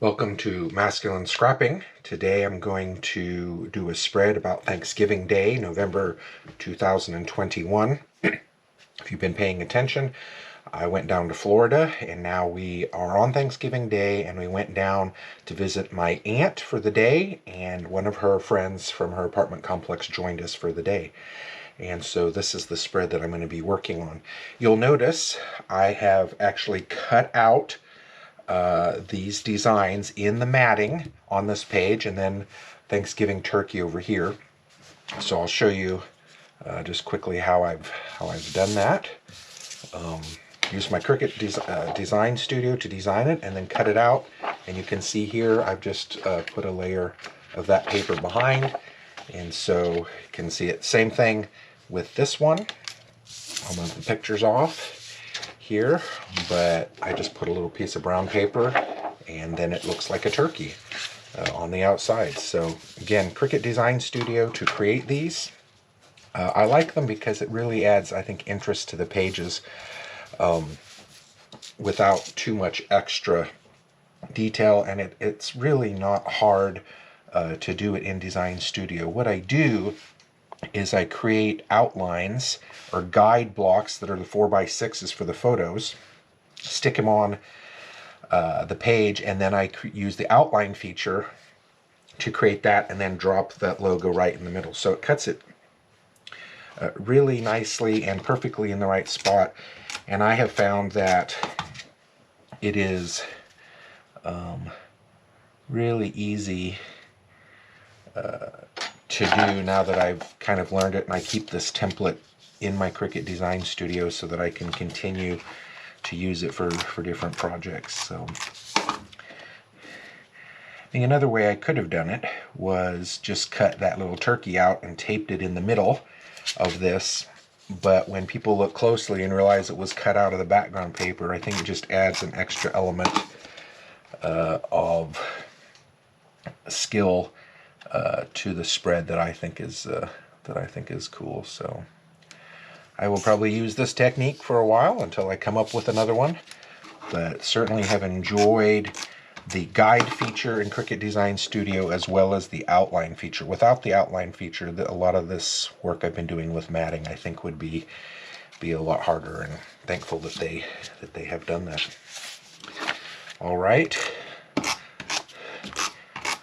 Welcome to Masculine Scrapping. Today I'm going to do a spread about Thanksgiving Day, November 2021. If you've been paying attention, I went down to Florida and now we are on Thanksgiving Day, and we went down to visit my aunt for the day, and one of her friends from her apartment complex joined us for the day. And so this is the spread that I'm going to be working on. You'll notice I have actually cut out these designs in the matting on this page, and then Thanksgiving turkey over here. So I'll show you just quickly how I've done that. Use my Cricut design studio to design it, and then cut it out. And you can see here I've just put a layer of that paper behind, and so you can see it. Same thing with this one. I'll move the pictures off here, but I just put a little piece of brown paper, and then it looks like a turkey on the outside. So again, Cricut Design Studio to create these. I like them because it really adds, I think, interest to the pages without too much extra detail, and it's really not hard to do it in Design Studio. What I do is I create outlines or guide blocks that are the 4x6s for the photos, stick them on the page, and then I use the outline feature to create that, and then drop that logo right in the middle. So it cuts it really nicely and perfectly in the right spot. And I have found that it is really easy to do now that I've kind of learned it, and I keep this template in my Cricut Design Studio so that I can continue to use it for different projects. So I think another way I could have done it was just cut that little turkey out and taped it in the middle of this, but when people look closely and realize it was cut out of the background paper, I think it just adds an extra element of skill to the spread that I think is cool. So I will probably use this technique for a while until I come up with another one, but certainly have enjoyed the guide feature in Cricut Design Studio as well as the outline feature. Without the outline feature, a lot of this work I've been doing with matting I think would be a lot harder, and thankful that they have done that. All right.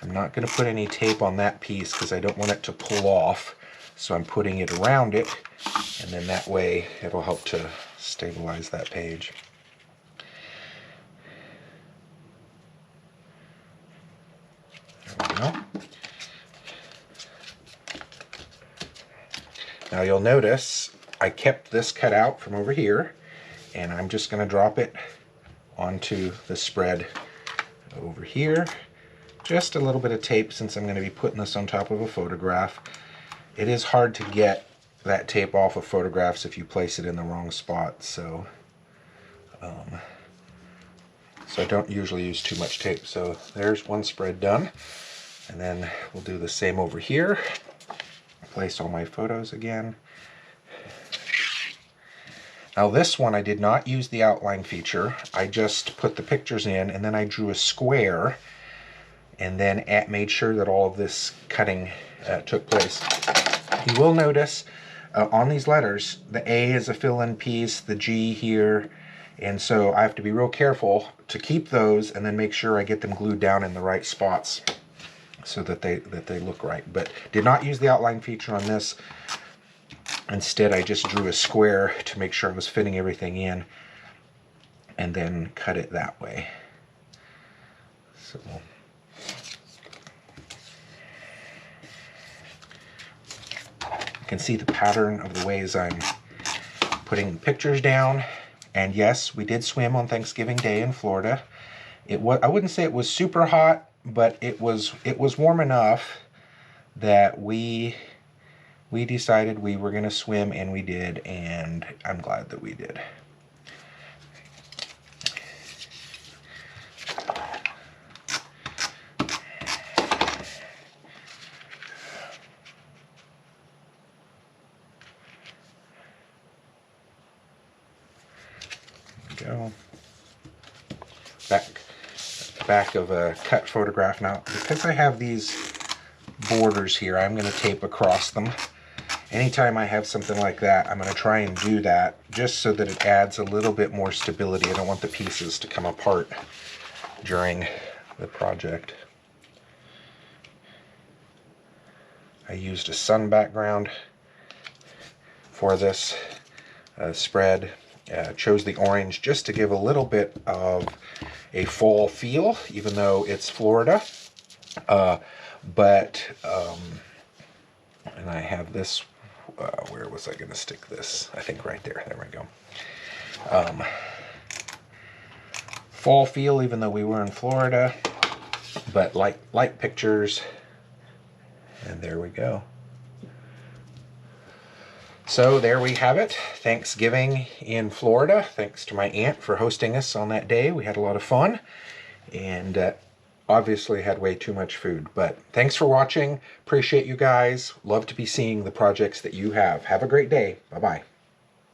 I'm not going to put any tape on that piece because I don't want it to pull off, so I'm putting it around it, and then that way it'll help to stabilize that page. There we go. Now you'll notice I kept this cut out from over here, and I'm just going to drop it onto the spread over here. Just a little bit of tape, since I'm going to be putting this on top of a photograph. It is hard to get that tape off of photographs if you place it in the wrong spot, so I don't usually use too much tape. So there's one spread done, and then we'll do the same over here. Place all my photos again. Now this one I did not use the outline feature. I just put the pictures in, and then I drew a square, and then made sure that all of this cutting took place. You will notice on these letters, the A is a fill-in piece, the G here, and so I have to be real careful to keep those and then make sure I get them glued down in the right spots so that they look right. But did not use the outline feature on this. Instead, I just drew a square to make sure I was fitting everything in, and then cut it that way. So you can see the pattern of the ways I'm putting pictures down. And yes, we did swim on Thanksgiving Day in Florida. I wouldn't say it was super hot, but it was warm enough that we decided we were going to swim, and we did, and I'm glad that we did. Go back back of a cut photograph. Now, because I have these borders here, I'm going to tape across them. Anytime I have something like that, I'm going to try and do that just so that it adds a little bit more stability. I don't want the pieces to come apart during the project. I used a sun background for this spread. Chose the orange just to give a little bit of a fall feel, even though it's Florida. And I have this, where was I going to stick this? I think right there. There we go. Fall feel, even though we were in Florida, but light pictures. And there we go. So there we have it. Thanksgiving in Florida. Thanks to my aunt for hosting us on that day. We had a lot of fun. And obviously had way too much food. But thanks for watching. Appreciate you guys. Love to be seeing the projects that you have. Have a great day. Bye-bye.